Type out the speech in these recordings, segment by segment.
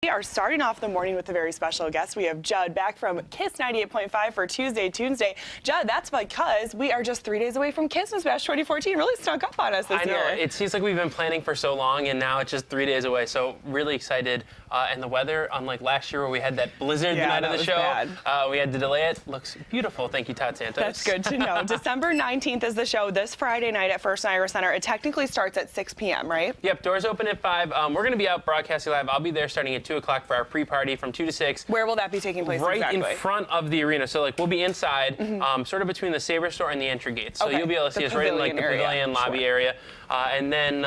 We are starting off the morning with a very special guest. We have Judd back from Kiss 98.5 for Tuesday Tuesday. Judd, that's because we are just 3 days away from Kissmas Bash 2014. Really snuck up on us this year. I know. It seems like we've been planning for so long, and now it's just 3 days away. So really excited. And the weather, unlike last year where we had that blizzard the night of the show, we had to delay it. Looks beautiful. Thank you, Todd Santos. That's good to know. December 19th is the show this Friday night at First Niagara Center. It technically starts at 6 p.m., right? Yep, doors open at 5. We're going to be out broadcasting live. I'll be there starting at 2 o'clock for our pre-party from 2 to 6. Where will that be taking place right exactly? In front of the arena. So, we'll be inside, sort of between the Sabre store and the entry gates. So you'll be able to see us right in, the pavilion lobby area. And then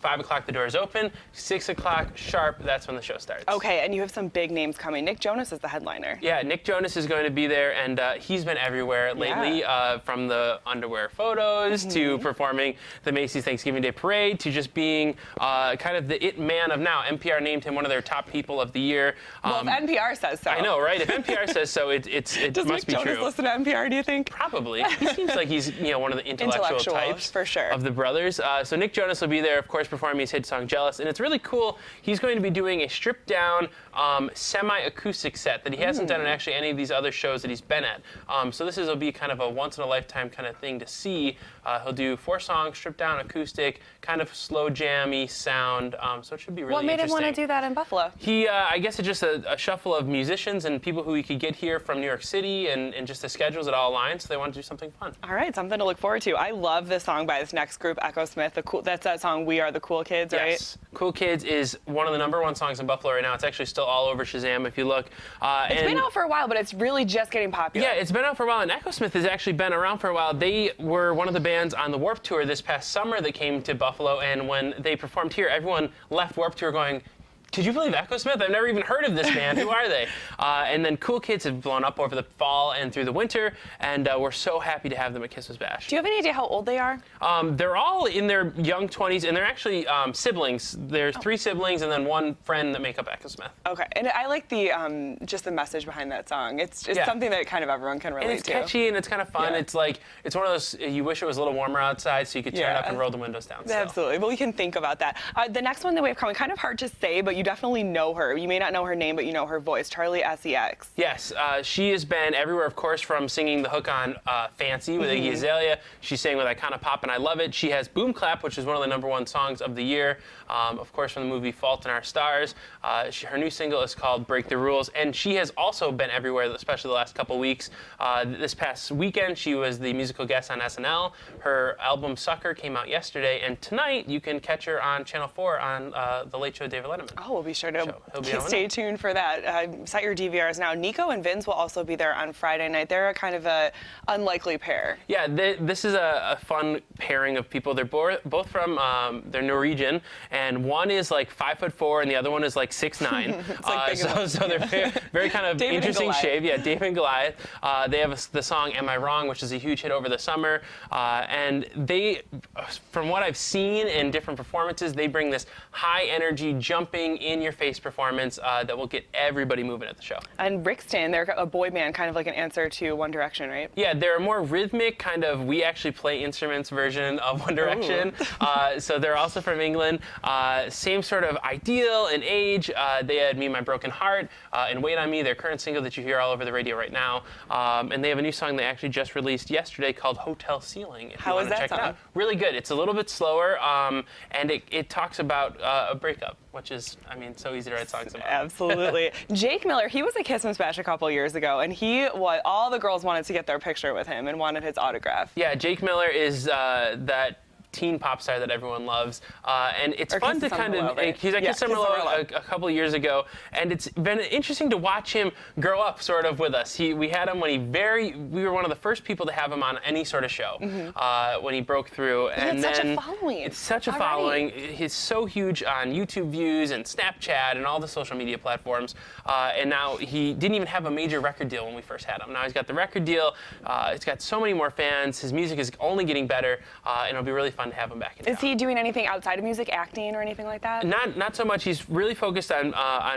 5 o'clock, the doors open. 6 o'clock sharp, that's when the show starts. Okay, and you have some big names coming. Nick Jonas is the headliner. Yeah, Nick Jonas is going to be there, and he's been everywhere lately, from the underwear photos to performing the Macy's Thanksgiving Day Parade to just being kind of the it man of now. NPR named him one of their top people of the year. Well, if NPR says so. I know, right? If NPR says so, it Does must be true. Does Nick Jonas listen to NPR, do you think? Probably. He seems like he's one of the intellectual types for sure. of the brothers. So Nick Jonas will be there, of course, performing his hit song Jealous. And it's really cool. He's going to be doing a stripped-down semi-acoustic set that he hasn't done in actually any of these other shows that he's been at. So this will be kind of a once-in-a-lifetime kind of thing to see. He'll do 4 songs, stripped-down acoustic, kind of slow jammy sound. So it should be really interesting. What made him want to do that in Buffalo? I guess it's just a shuffle of musicians and people who he could get here from New York City, and just the schedules that all aligned, so they want to do something fun. All right, something to look forward to. I love this song by this next group, Echo Smith. That's that song, We Are the Cool Kids, right? Yes. Cool Kids is one of the #1 songs in Buffalo right now. It's actually still all over Shazam if you look. It's been out for a while, but it's really just getting popular. Yeah, it's been out for a while, and Echo Smith has actually been around for a while. They were one of the bands on the Warped Tour this past summer that came to Buffalo, and when they performed here, everyone left Warped Tour going, could you believe Echo Smith? I've never even heard of this band. Who are they? And then Cool Kids have blown up over the fall and through the winter, and we're so happy to have them at Kissmas Bash. Do you have any idea how old they are? They're all in their young 20s, and they're actually siblings. There's 3 siblings and then 1 friend that make up Echo Smith. Okay, and I like the just the message behind that song. It's something that kind of everyone can relate to. And it's catchy and it's kind of fun. It's it's one of those, you wish it was a little warmer outside so you could turn it up and roll the windows down. Absolutely, but we can think about that. The next one that we have coming, kind of hard to say, but you definitely know her. You may not know her name, but you know her voice, Charlie SEX. Yes, she has been everywhere, of course, from singing the hook on Fancy with Iggy Azalea. She sang with Icona Pop, and I Love It. She has Boom Clap, which is one of the #1 songs of the year, of course, from the movie Fault in Our Stars. Her new single is called Break the Rules, and she has also been everywhere, especially the last couple weeks. This past weekend, she was the musical guest on SNL. Her album Sucker came out yesterday, and tonight you can catch her on Channel 4 on The Late Show with David Letterman. Oh, we'll be sure to stay tuned for that. Set your DVRs now. Nico and Vince will also be there on Friday night. They're a kind of a unlikely pair. Yeah, this is a fun pairing of people. They're both from, they're Norwegian, and one is like 5'4", and the other one is like 6'9". So they're very kind of interesting shape. Yeah, David and Goliath. They have the song Am I Wrong, which is a huge hit over the summer. And they, from what I've seen in different performances, they bring this high energy, jumping in your face performance that will get everybody moving at the show. And Brixton, they're a boy band, kind of like an answer to One Direction, right? Yeah, they're a more rhythmic kind of we actually play instruments version of One Direction. So they're also from England. Same sort of ideal and age. They had Me, My Broken Heart, and Wait on Me, their current single that you hear all over the radio right now. And they have a new song they actually just released yesterday called Hotel Ceiling. If you want to check it out. Really good. It's a little bit slower, and it talks about a breakup, which is, I mean, so easy to write songs about. Absolutely. Jake Miller, he was at Kissmas Bash a couple years ago, and all the girls wanted to get their picture with him and wanted his autograph. Yeah, Jake Miller is that teen pop star that everyone loves, and it's fun to kind of. He's at Kiss Summer Low a couple of years ago, and it's been interesting to watch him grow up, sort of, with us. We had him when we were one of the first people to have him on any sort of show when he broke through, and then such a following. It's such a following. He's so huge on YouTube views and Snapchat and all the social media platforms, and now he didn't even have a major record deal when we first had him. Now he's got the record deal. He's got so many more fans. His music is only getting better, and it'll be really fun fun to have him back in town. Is he doing anything outside of music, acting or anything like that? Not so much. He's really focused on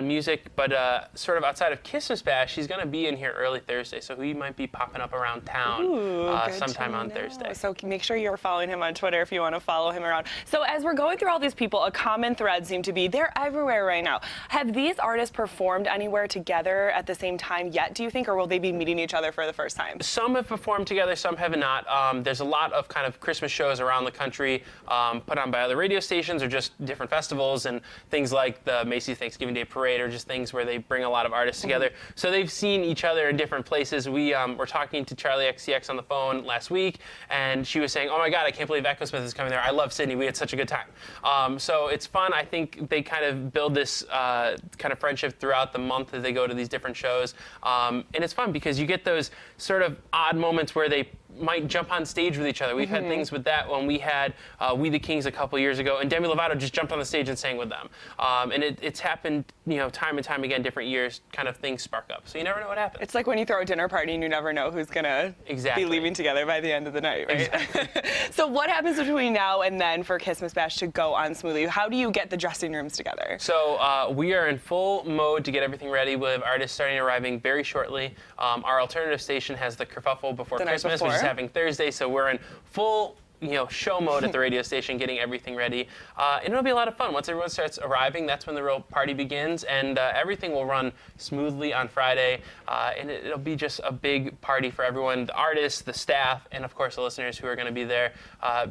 music, but sort of outside of Kissmas Bash, he's going to be in here early Thursday, so he might be popping up around town sometime on Thursday. So make sure you're following him on Twitter if you want to follow him around. So as we're going through all these people, a common thread seems to be they're everywhere right now. Have these artists performed anywhere together at the same time yet, do you think, or will they be meeting each other for the first time? Some have performed together, some have not. There's a lot of kind of Christmas shows around the country put on by other radio stations or just different festivals and things like the Macy's Thanksgiving Day Parade or just things where they bring a lot of artists together. So they've seen each other in different places. We were talking to Charlie XCX on the phone last week, and she was saying, oh my God, I can't believe Echo Smith is coming there. I love Sydney. We had such a good time. So it's fun. I think they kind of build this kind of friendship throughout the month as they go to these different shows. And it's fun because you get those sort of odd moments where they might jump on stage with each other. We've had things with that when we had We the Kings a couple years ago, and Demi Lovato just jumped on the stage and sang with them. And it's happened, time and time again, different years, kind of things spark up. So you never know what happens. It's like when you throw a dinner party and you never know who's going to be leaving together by the end of the night, right? Exactly. So what happens between now and then for Kissmas Bash to go on smoothly? How do you get the dressing rooms together? So we are in full mode to get everything ready with artists arriving very shortly. Our alternative station has the kerfuffle before Christmas, which is having Thursday. So we're in full show mode at the radio station, getting everything ready. And it'll be a lot of fun. Once everyone starts arriving, that's when the real party begins, and everything will run smoothly on Friday. And it'll be just a big party for everyone, the artists, the staff, and of course the listeners who are going to be there,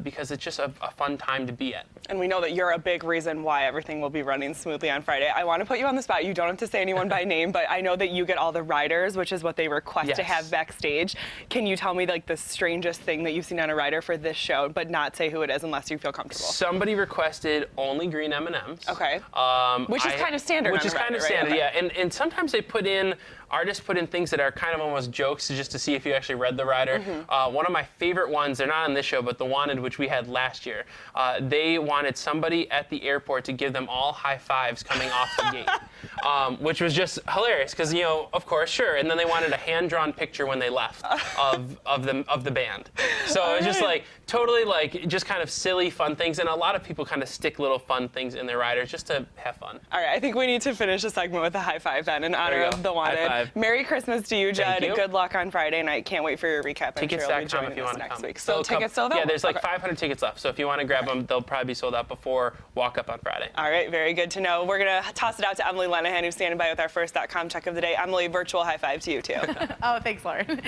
because it's just a fun time to be at. And we know that you're a big reason why everything will be running smoothly on Friday. I want to put you on the spot. You don't have to say anyone by name, but I know that you get all the riders, which is what they request to have backstage. Can you tell me like the strangest thing that you've seen on a rider for this show, but not say who it is unless you feel comfortable? Somebody requested only green M&Ms. Okay. Which is kind of standard. Which is kind of standard, right? yeah. And sometimes artists put in things that are kind of almost jokes just to see if you actually read the rider. One of my favorite ones, they're not on this show, but The Wanted, which we had last year, they wanted somebody at the airport to give them all high fives coming off the gate, which was just hilarious because, of course, sure. And then they wanted a hand-drawn picture when they left of the band. So it was just like totally like just kind of silly, fun things. And a lot of people kind of stick little fun things in their riders just to have fun. All right, I think we need to finish the segment with a high five then in honor of The Wanted. High five. Merry Christmas to you, Judd. Thank you. Good luck on Friday night. Can't wait for your recap. Tickets.com if you want to come. Week. So tickets still available? Yeah, there's like 500 tickets left. So if you want to grab them, they'll probably be sold out before walk up on Friday. All right, very good to know. We're going to toss it out to Emily Lenahan, who's standing by with our first .com check of the day. Emily, virtual high five to you too. Oh, thanks, Lauren.